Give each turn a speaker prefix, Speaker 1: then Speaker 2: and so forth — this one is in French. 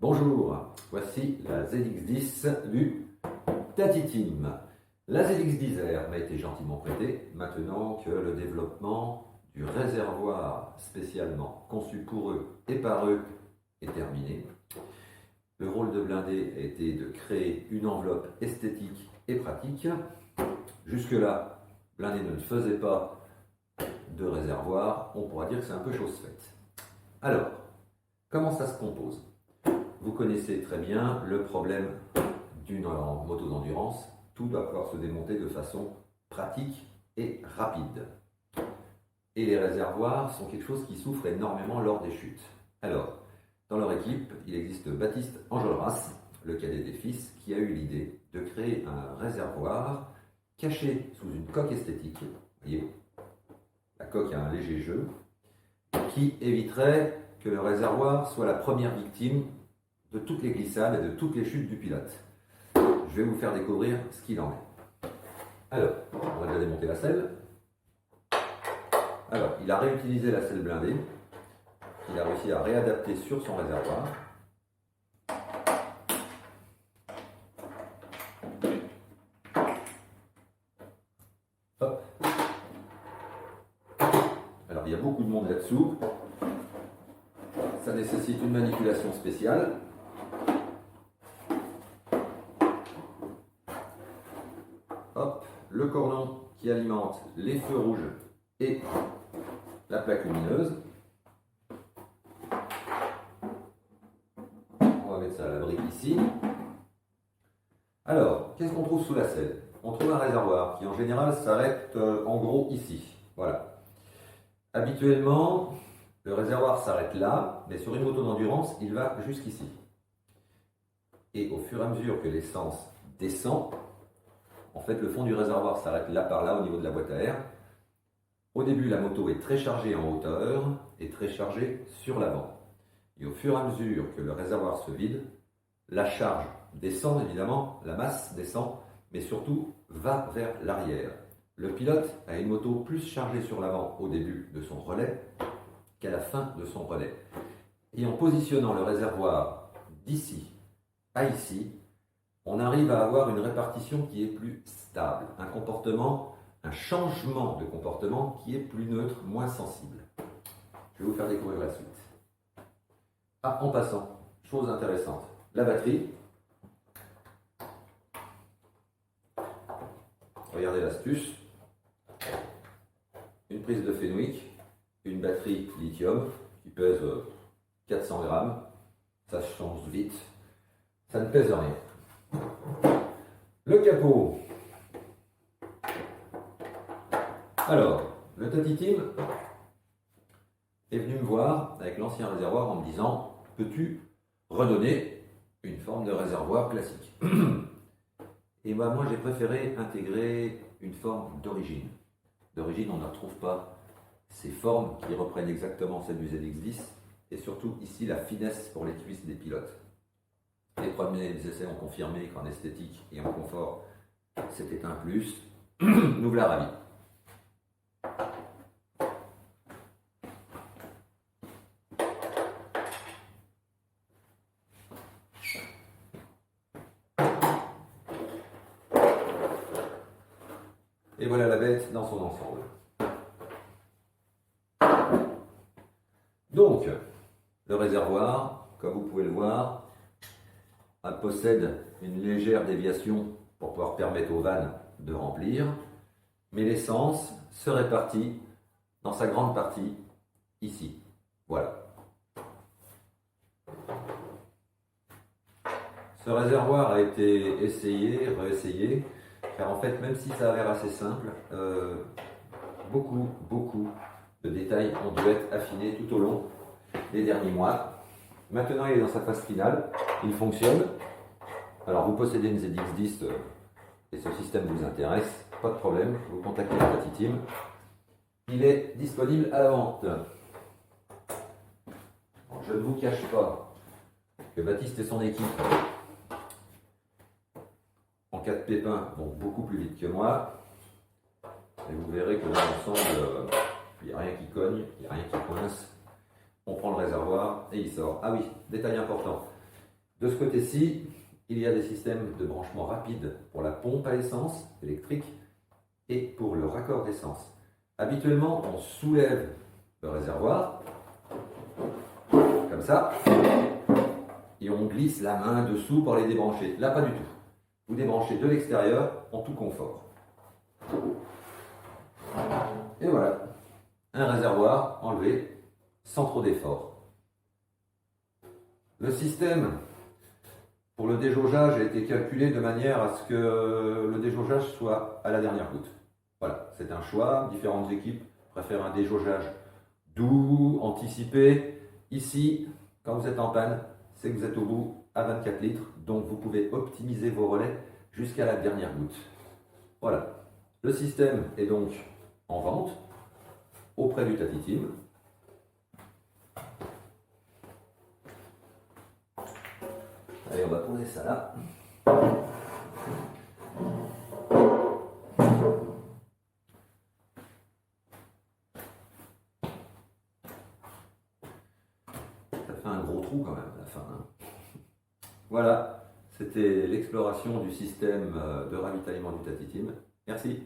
Speaker 1: Bonjour, voici la ZX10 du Tati Team. La ZX10R m'a été gentiment prêtée maintenant que le développement du réservoir spécialement conçu pour eux et par eux est terminé. Le rôle de blindé a été de créer une enveloppe esthétique et pratique. Jusque-là, blindé ne faisait pas de réservoir, on pourra dire que c'est un peu chose faite. Alors, comment ça se compose ? Vous connaissez très bien le problème d'une moto d'endurance. Tout doit pouvoir se démonter de façon pratique et rapide. Et les réservoirs sont quelque chose qui souffre énormément lors des chutes. Alors, dans leur équipe, il existe Baptiste Enjolras, le cadet des fils, qui a eu l'idée de créer un réservoir caché sous une coque esthétique. Vous voyez, la coque a un léger jeu, qui éviterait que le réservoir soit la première victime de toutes les glissades et de toutes les chutes du pilote. Je vais vous faire découvrir ce qu'il en est. Alors, on va déjà démonter la selle. Alors, il a réutilisé la selle blindée. Il a réussi à réadapter sur son réservoir. Hop. Alors, il y a beaucoup de monde là-dessous. Ça nécessite une manipulation spéciale. Hop, le cordon qui alimente les feux rouges et la plaque lumineuse. On va mettre ça à l'abri ici. Alors, qu'est-ce qu'on trouve sous la selle? On trouve un réservoir qui en général s'arrête en gros ici. Voilà. Habituellement, le réservoir s'arrête là, mais sur une moto d'endurance, il va jusqu'ici. Et au fur et à mesure que l'essence descend, en fait, le fond du réservoir s'arrête là par là au niveau de la boîte à air. Au début, la moto est très chargée en hauteur et très chargée sur l'avant. Et au fur et à mesure que le réservoir se vide, la charge descend évidemment, la masse descend, mais surtout va vers l'arrière. Le pilote a une moto plus chargée sur l'avant au début de son relais qu'à la fin de son relais. Et en positionnant le réservoir d'ici à ici, on arrive à avoir une répartition qui est plus stable, un comportement, un changement de comportement qui est plus neutre, moins sensible. Je vais vous faire découvrir la suite. Ah, en passant, chose intéressante, la batterie. Regardez l'astuce. Une prise de Fenwick, une batterie lithium qui pèse 400 grammes. Ça change vite. Ça ne pèse rien. Le capot. Alors, le Tati Team est venu me voir avec l'ancien réservoir en me disant: peux-tu redonner une forme de réservoir classique? Et moi j'ai préféré intégrer une forme d'origine. D'origine, on ne retrouve pas ces formes qui reprennent exactement celles du ZX10 et surtout ici la finesse pour les cuisses des pilotes. Les premiers essais ont confirmé qu'en esthétique et en confort, c'était un plus. Nous voilà ravis. Et voilà la bête dans son ensemble. Donc, le réservoir, comme vous pouvez le voir, possède une légère déviation pour pouvoir permettre aux vannes de remplir, mais l'essence se répartit dans sa grande partie ici. Voilà. Ce réservoir a été essayé, réessayé, car en fait, même si ça a l'air assez simple, beaucoup de détails ont dû être affinés tout au long des derniers mois. Maintenant, il est dans sa phase finale, il fonctionne. Alors, vous possédez une ZX10 et ce système vous intéresse, pas de problème, vous contactez le Tati Team. Il est disponible à la vente. Donc, je ne vous cache pas que Baptiste et son équipe, en cas de pépin, vont beaucoup plus vite que moi. Et vous verrez que dans l'ensemble, il n'y a rien qui cogne, il n'y a rien qui coince. On prend le réservoir et il sort. Ah oui, détail important. De ce côté-ci, il y a des systèmes de branchement rapide pour la pompe à essence électrique et pour le raccord d'essence. Habituellement, on soulève le réservoir, comme ça, et on glisse la main dessous pour les débrancher. Là, pas du tout. Vous débranchez de l'extérieur en tout confort. Et voilà, un réservoir enlevé sans trop d'effort. Le système pour le déjaugeage a été calculé de manière à ce que le déjaugeage soit à la dernière goutte. Voilà, c'est un choix. Différentes équipes préfèrent un déjaugeage doux, anticipé. Ici, quand vous êtes en panne, c'est que vous êtes au bout à 24 litres, donc vous pouvez optimiser vos relais jusqu'à la dernière goutte. Voilà, le système est donc en vente auprès du Tati Team. Allez, on va poser ça là. Ça fait un gros trou quand même à la fin. Hein. Voilà, c'était l'exploration du système de ravitaillement du Tati Team. Merci.